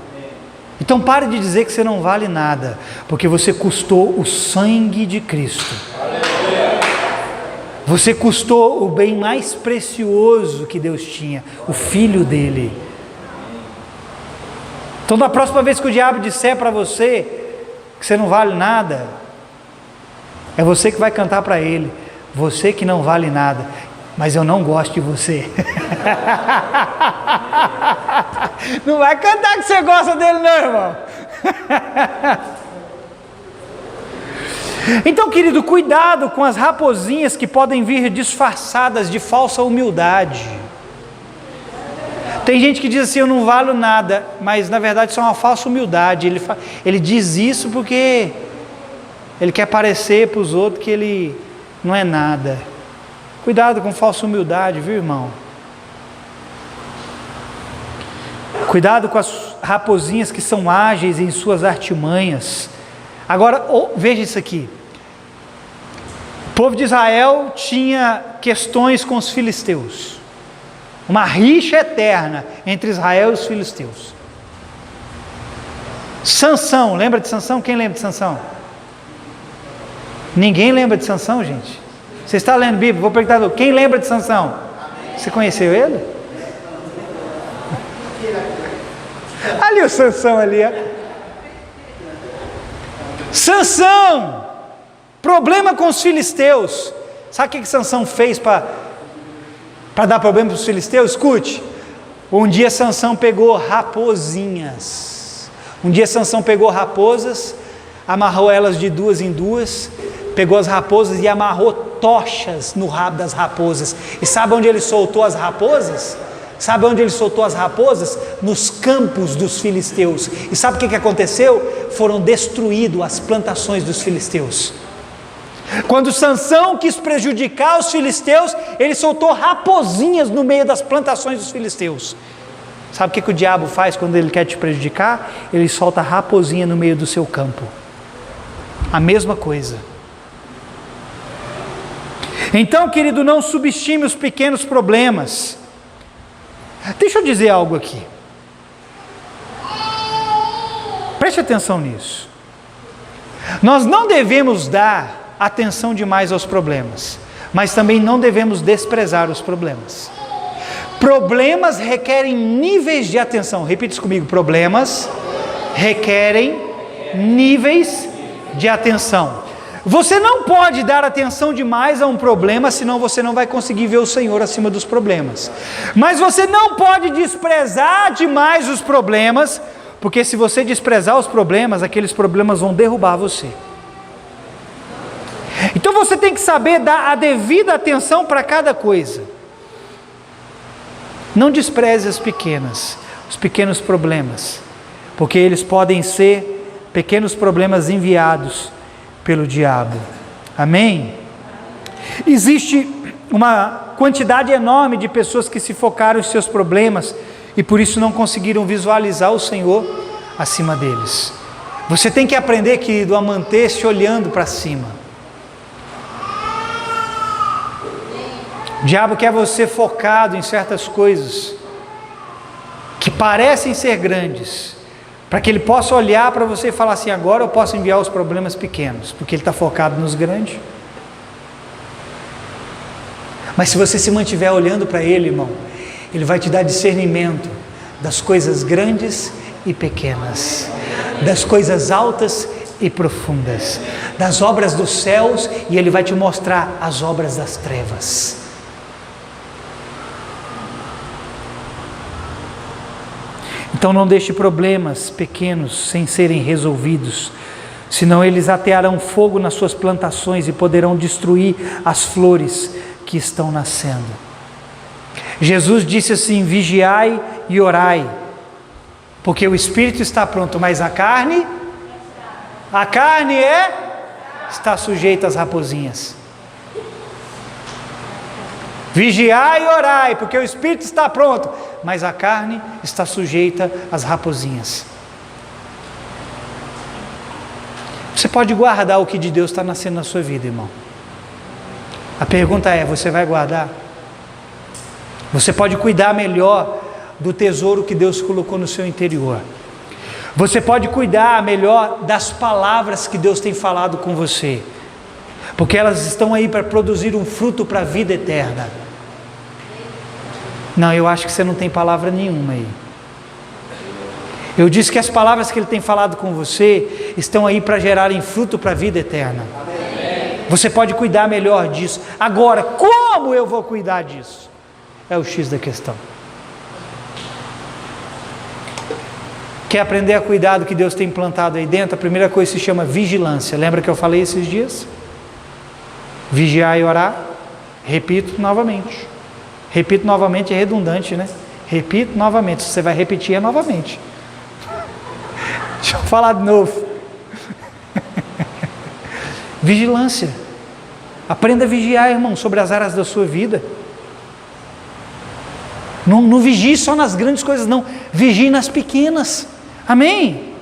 Então pare de dizer que você não vale nada, porque você custou o sangue de Cristo. Você custou o bem mais precioso que Deus tinha, o Filho dele. Então da próxima vez que o diabo disser para você que você não vale nada, é você que vai cantar para ele: você que não vale nada, mas eu não gosto de você. Não vai cantar que você gosta dele não, irmão. Então, querido, cuidado com as raposinhas que podem vir disfarçadas de falsa humildade. Tem gente que diz assim: eu não valho nada, mas na verdade isso é uma falsa humildade. Ele diz isso porque ele quer parecer para os outros que ele não é nada. Cuidado com falsa humildade, viu, irmão? Cuidado com as raposinhas que são ágeis em suas artimanhas. Agora, veja isso aqui. O povo de Israel tinha questões com os filisteus. Uma rixa eterna entre Israel e os filisteus. Sansão, lembra de Sansão? Quem lembra de Sansão? Ninguém lembra de Sansão, gente? Você está lendo Bíblia? Vou perguntar, quem lembra de Sansão? Você conheceu ele? Ali o Sansão ali, ó. Sansão, problema com os filisteus. Sabe o que Sansão fez para dar problema para os filisteus? Escute. Um dia Sansão pegou raposinhas. Um dia Sansão pegou raposas, amarrou elas de duas em duas, pegou as raposas e amarrou tochas no rabo das raposas. E sabe onde ele soltou as raposas? Sabe onde ele soltou as raposas? Nos campos dos filisteus. E sabe o que aconteceu? Foram destruídas as plantações dos filisteus. Quando Sansão quis prejudicar os filisteus, ele soltou raposinhas no meio das plantações dos filisteus. Sabe o que o diabo faz quando ele quer te prejudicar? Ele solta raposinha no meio do seu campo. A mesma coisa. Então, querido, não subestime os pequenos problemas. Deixa eu dizer algo aqui. Preste atenção nisso. Nós não devemos dar atenção demais aos problemas, mas também não devemos desprezar os problemas. Problemas requerem níveis de atenção. Repita isso comigo. Problemas requerem níveis de atenção. Você não pode dar atenção demais a um problema, senão você não vai conseguir ver o Senhor acima dos problemas. Mas você não pode desprezar demais os problemas, porque se você desprezar os problemas, aqueles problemas vão derrubar você. Então você tem que saber dar a devida atenção para cada coisa. Não despreze os pequenos problemas, porque eles podem ser pequenos problemas enviados pelo diabo. Amém? Existe uma quantidade enorme de pessoas que se focaram em seus problemas e por isso não conseguiram visualizar o Senhor acima deles. Você tem que aprender, querido, a manter-se olhando para cima. O diabo quer você focado em certas coisas que parecem ser grandes, para que ele possa olhar para você e falar assim: agora eu posso enviar os problemas pequenos, porque ele está focado nos grandes. Mas se você se mantiver olhando para ele, irmão, ele vai te dar discernimento das coisas grandes e pequenas, das coisas altas e profundas, das obras dos céus, e ele vai te mostrar as obras das trevas. Então não deixe problemas pequenos sem serem resolvidos, senão eles atearão fogo nas suas plantações e poderão destruir as flores que estão nascendo. Jesus disse assim: vigiai e orai, porque o espírito está pronto, mas a carne está sujeita às raposinhas. Vigiai e orai, porque o espírito está pronto, mas a carne está sujeita às raposinhas. Você pode guardar o que de Deus está nascendo na sua vida, irmão. A pergunta é: você vai guardar? Você pode cuidar melhor do tesouro que Deus colocou no seu interior. Você pode cuidar melhor das palavras que Deus tem falado com você, porque elas estão aí para produzir um fruto para a vida eterna. Não, eu acho que você não tem palavra nenhuma aí. Eu disse que as palavras que Ele tem falado com você estão aí para gerarem fruto para a vida eterna. Você pode cuidar melhor disso. Agora, como eu vou cuidar disso? É o X da questão. Quer aprender a cuidar do que Deus tem plantado aí dentro? A primeira coisa se chama vigilância. Lembra que eu falei esses dias? Vigiar e orar. Repito novamente. Repito novamente, é redundante, né? Repito novamente. Se você vai repetir, é novamente. Deixa eu falar de novo. Vigilância. Aprenda a vigiar, irmão, sobre as áreas da sua vida. Não vigie só nas grandes coisas, não. Vigie nas pequenas. Amém?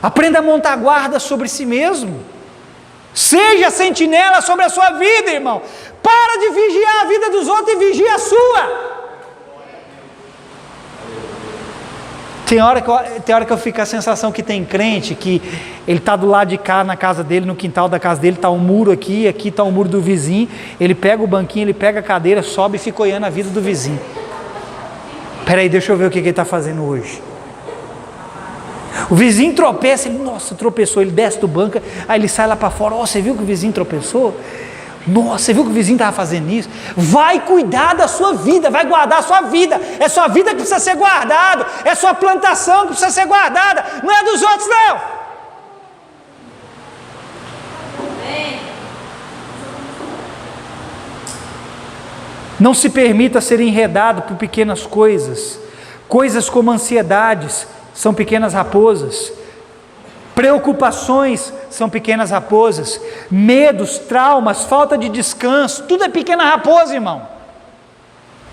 Aprenda a montar guarda sobre si mesmo. Seja sentinela sobre a sua vida, irmão. Para de vigiar a vida dos outros e vigia a sua. Tem hora que eu fico com a sensação que tem crente que ele está do lado de cá na casa dele, no quintal da casa dele, está um muro aqui está o muro do vizinho, ele pega o banquinho, ele pega a cadeira, sobe e fica olhando a vida do vizinho. Peraí, deixa eu ver o que ele está fazendo hoje. O vizinho tropeça, ele, nossa, tropeçou, ele desce do banco, aí ele sai lá para fora, você viu que o vizinho tropeçou? Nossa, você viu que o vizinho estava fazendo isso? Vai cuidar da sua vida, vai guardar a sua vida. É sua vida que precisa ser guardada, é sua plantação que precisa ser guardada, não é dos outros não. Não se permita ser enredado por pequenas coisas. Coisas como ansiedades são pequenas raposas. Preocupações são pequenas raposas, medos, traumas, falta de descanso, tudo é pequena raposa, irmão.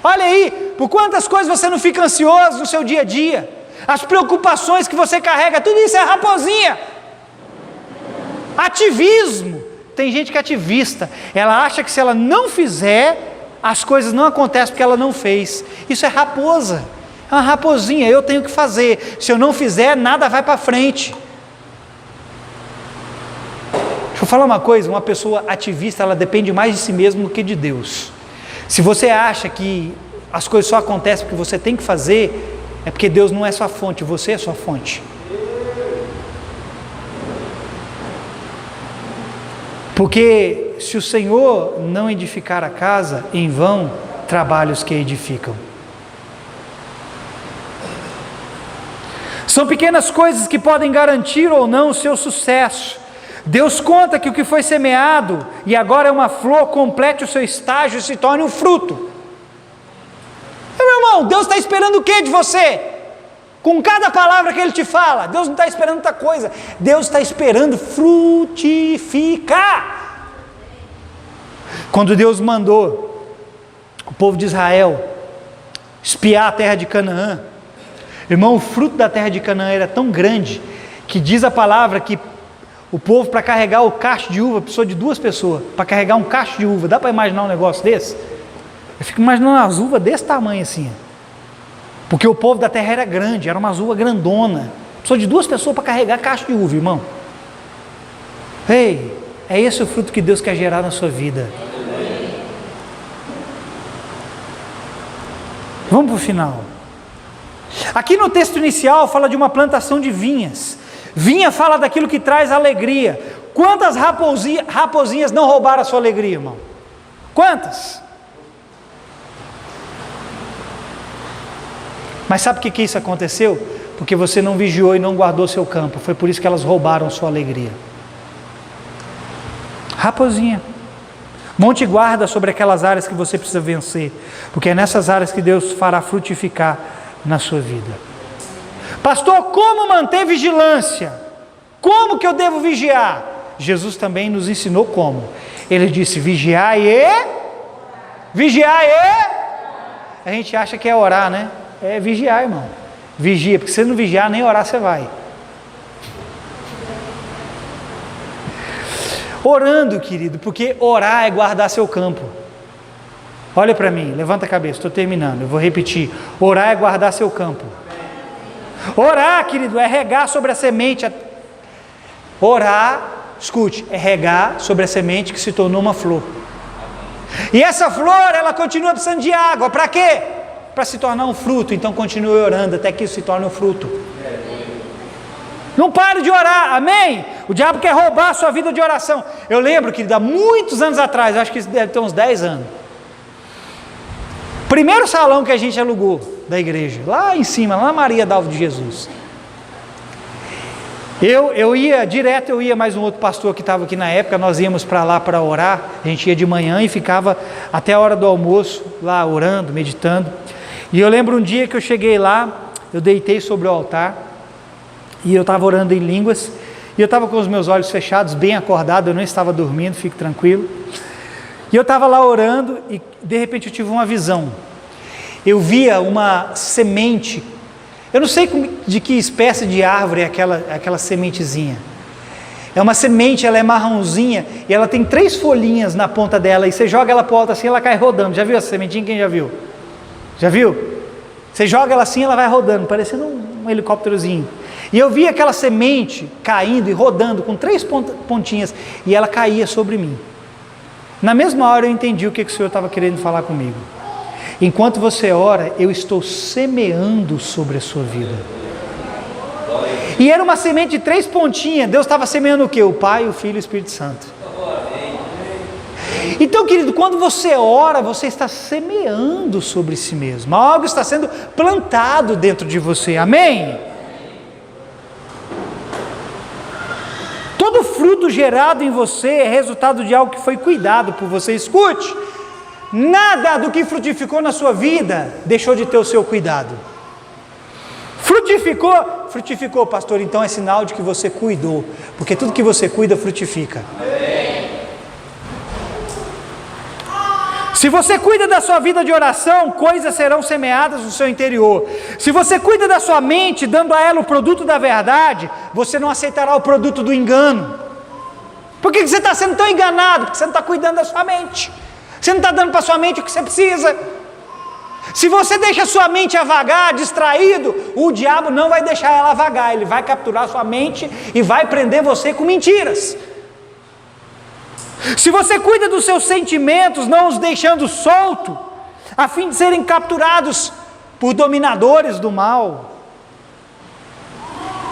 Olha aí, por quantas coisas você não fica ansioso no seu dia a dia, as preocupações que você carrega, tudo isso é raposinha. Ativismo, tem gente que é ativista, ela acha que se ela não fizer, as coisas não acontecem porque ela não fez. Isso é raposa, é uma raposinha, eu tenho que fazer, se eu não fizer, nada vai para frente. Deixa eu falar uma coisa, uma pessoa ativista, ela depende mais de si mesma do que de Deus. Se você acha que as coisas só acontecem porque você tem que fazer, é porque Deus não é sua fonte, você é sua fonte. Porque se o Senhor não edificar a casa, em vão trabalham os que edificam. São pequenas coisas que podem garantir ou não o seu sucesso. Deus conta que o que foi semeado e agora é uma flor, complete o seu estágio e se torne um fruto. Meu irmão, Deus está esperando o que de você? Com cada palavra que Ele te fala, Deus não está esperando outra coisa. Deus está esperando frutificar. Quando Deus mandou o povo de Israel espiar a terra de Canaã, irmão, o fruto da terra de Canaã era tão grande que diz a palavra que o povo, para carregar o cacho de uva, precisou de 2 pessoas para carregar um cacho de uva. Dá para imaginar um negócio desse? Eu fico imaginando as uvas desse tamanho assim, porque o povo da terra era grande, era uma uva grandona, precisou de 2 pessoas para carregar cacho de uva, irmão. Ei, é esse o fruto que Deus quer gerar na sua vida. Vamos para o final. Aqui no texto inicial fala de uma plantação de vinhas. Vinha fala daquilo que traz alegria. Quantas raposinhas não roubaram a sua alegria, irmão? Quantas? Mas sabe por que isso aconteceu? Porque você não vigiou e não guardou seu campo. Foi por isso que elas roubaram sua alegria. Raposinha. Monte guarda sobre aquelas áreas que você precisa vencer, porque é nessas áreas que Deus fará frutificar na sua vida. Pastor, como manter vigilância? Como que eu devo vigiar? Jesus também nos ensinou como. Ele disse, vigiar e... A gente acha que é orar, né? É vigiar, irmão. Vigia, porque se você não vigiar, nem orar você vai. Orando, querido, porque orar é guardar seu campo. Olha para mim, levanta a cabeça, estou terminando, eu vou repetir. Orar é guardar seu campo. Orar, querido, é regar sobre a semente. Orar, escute, é regar sobre a semente que se tornou uma flor. E essa flor, ela continua precisando de água. Para quê? Para se tornar um fruto. Então continue orando até que isso se torne um fruto. Não pare de orar, amém? O diabo quer roubar a sua vida de oração. Eu lembro que há muitos anos atrás, acho que deve ter uns 10 anos, primeiro salão que a gente alugou da igreja, lá em cima, lá na Maria Dalvo de Jesus. Eu ia direto, eu ia mais um outro pastor que estava aqui na época, nós íamos para lá para orar, a gente ia de manhã e ficava até a hora do almoço, lá orando, meditando. E eu lembro um dia que eu cheguei lá, eu deitei sobre o altar, e eu estava orando em línguas, e eu estava com os meus olhos fechados, bem acordado, eu não estava dormindo, fique tranquilo. E eu estava lá orando, e de repente eu tive uma visão. Eu via uma semente, eu não sei de que espécie de árvore é aquela sementezinha. É uma semente, ela é marronzinha, e ela tem 3 folhinhas na ponta dela, e você joga ela para o alto assim, ela cai rodando. Já viu essa sementinha? Quem já viu? Já viu? Você joga ela assim, ela vai rodando, parecendo um helicópterozinho. E eu vi aquela semente caindo e rodando com 3 pontinhas, e ela caía sobre mim. Na mesma hora eu entendi o que o Senhor estava querendo falar comigo. Enquanto você ora, eu estou semeando sobre a sua vida. E era uma semente de 3 pontinhas. Deus estava semeando o quê? O Pai, o Filho e o Espírito Santo. Então, querido, quando você ora, você está semeando sobre si mesmo. Algo está sendo plantado dentro de você. Amém? Todo fruto gerado em você é resultado de algo que foi cuidado por você. Escute, nada do que frutificou na sua vida deixou de ter o seu cuidado. Frutificou? Frutificou, pastor, então é sinal de que você cuidou, porque tudo que você cuida frutifica. Se você cuida da sua vida de oração, coisas serão semeadas no seu interior. Se você cuida da sua mente, dando a ela o produto da verdade, você não aceitará o produto do engano. Por que você está sendo tão enganado? Porque você não está cuidando da sua mente. Você não está dando para a sua mente o que você precisa. Se você deixa a sua mente a vagar, distraído, o diabo não vai deixar ela vagar. Ele vai capturar a sua mente e vai prender você com mentiras. Se você cuida dos seus sentimentos, não os deixando solto, a fim de serem capturados por dominadores do mal.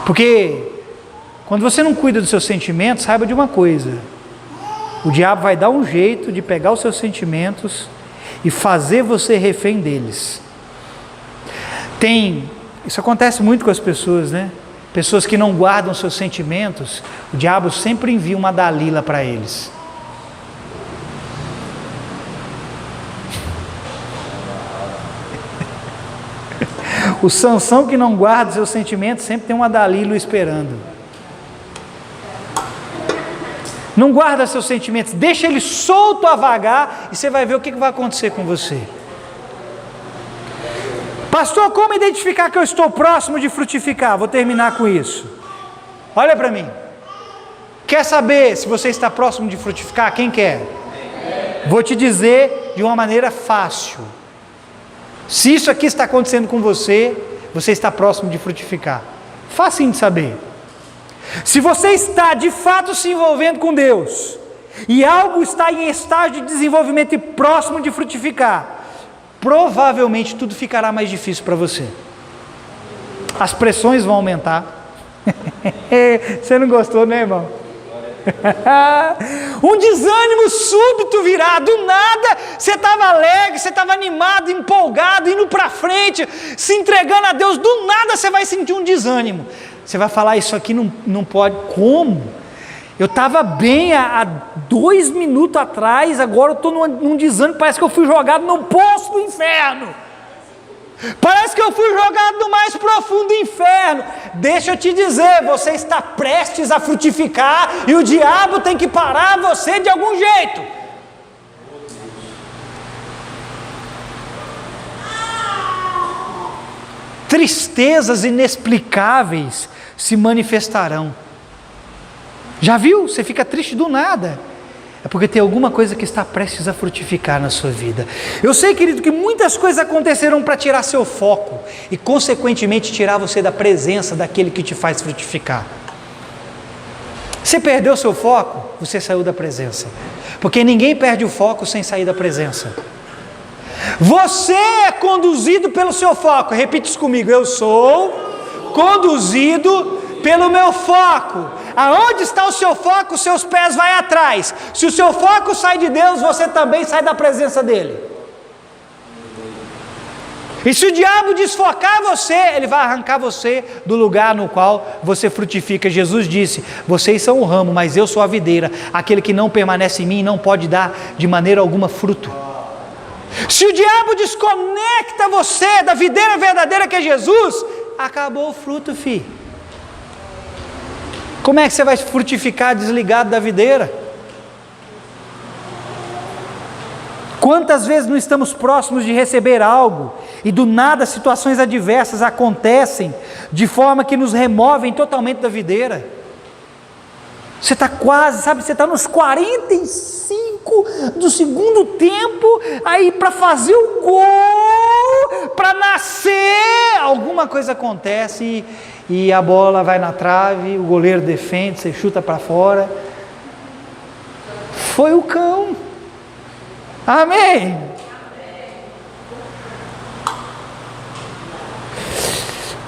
Porque quando você não cuida dos seus sentimentos, saiba de uma coisa: o diabo vai dar um jeito de pegar os seus sentimentos e fazer você refém deles. Isso acontece muito com as pessoas, né? Pessoas que não guardam seus sentimentos, o diabo sempre envia uma Dalila para eles. O Sansão que não guarda seus sentimentos sempre tem uma Dalila esperando. Não guarda seus sentimentos, deixa ele solto a vagar e você vai ver o que vai acontecer com você. Pastor, como identificar que eu estou próximo de frutificar? Vou terminar com isso. Olha para mim. Quer saber se você está próximo de frutificar? Quem quer? Vou te dizer de uma maneira fácil. Se isso aqui está acontecendo com você, você está próximo de frutificar. Facinho de saber. Se você está de fato se envolvendo com Deus, e algo está em estágio de desenvolvimento e próximo de frutificar, provavelmente tudo ficará mais difícil para você. As pressões vão aumentar. Você não gostou, né, irmão? Um desânimo súbito virá. Do nada você estava alegre, você estava animado, empolgado, indo para frente, se entregando a Deus. Do nada você vai sentir um desânimo. Você vai falar: isso aqui não pode. Como? Eu estava bem há 2 minutos atrás, agora eu estou num desânimo. Parece que eu fui jogado no poço do inferno. Parece que eu fui jogado no mais profundo inferno. Deixa eu te dizer, você está prestes a frutificar e o diabo tem que parar você de algum jeito. Tristezas inexplicáveis se manifestarão. Já viu? Você fica triste do nada. é porque tem alguma coisa que está prestes a frutificar na sua vida. Eu sei, querido, que muitas coisas acontecerão para tirar seu foco e, consequentemente, tirar você da presença daquele que te faz frutificar. Você perdeu seu foco, você saiu da presença. Porque ninguém perde o foco sem sair da presença. Você é conduzido pelo seu foco. Repita isso comigo. Eu sou conduzido pelo meu foco. Aonde está o seu foco, os seus pés vai atrás. Se o seu foco sai de Deus, você também sai da presença dele. E se o diabo desfocar você, ele vai arrancar você do lugar no qual você frutifica. Jesus disse: vocês são o ramo, mas eu sou a videira. Aquele que não permanece em mim não pode dar de maneira alguma fruto. Se o diabo desconecta você da videira verdadeira que é Jesus, acabou o fruto, filho. Como é que você vai frutificar desligado da videira? Quantas vezes não estamos próximos de receber algo e do nada situações adversas acontecem de forma que nos removem totalmente da videira? Você está quase, sabe, você está nos 45 do segundo tempo, aí para fazer o gol, para nascer, alguma coisa acontece e a bola vai na trave, o goleiro defende, você chuta para fora. Foi o cão. Amém.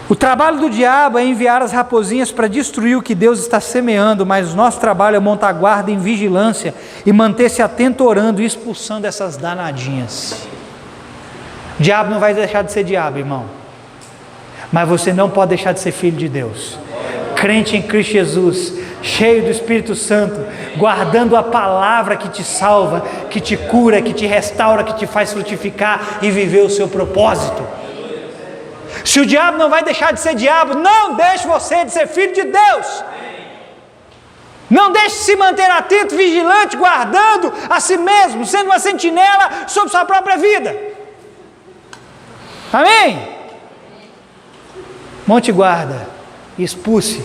O trabalho do diabo é enviar as raposinhas para destruir o que Deus está semeando, mas o nosso trabalho é montar guarda em vigilância e manter-se atento orando e expulsando essas danadinhas. O diabo não vai deixar de ser diabo, irmão, mas você não pode deixar de ser filho de Deus, crente em Cristo Jesus, cheio do Espírito Santo, guardando a palavra que te salva, que te cura, que te restaura, que te faz frutificar e viver o seu propósito. Se o diabo não vai deixar de ser diabo, não deixe você de ser filho de Deus. Não deixe de se manter atento, vigilante, guardando a si mesmo, sendo uma sentinela sobre sua própria vida. Amém? Monte guarda e expulse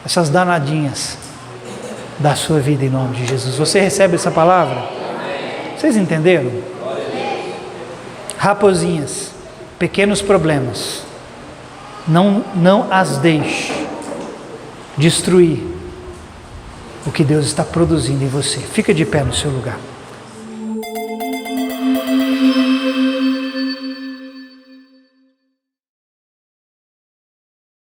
essas danadinhas da sua vida em nome de Jesus. Você recebe essa palavra? Vocês entenderam? Raposinhas, pequenos problemas, não as deixe destruir o que Deus está produzindo em você. Fica de pé no seu lugar.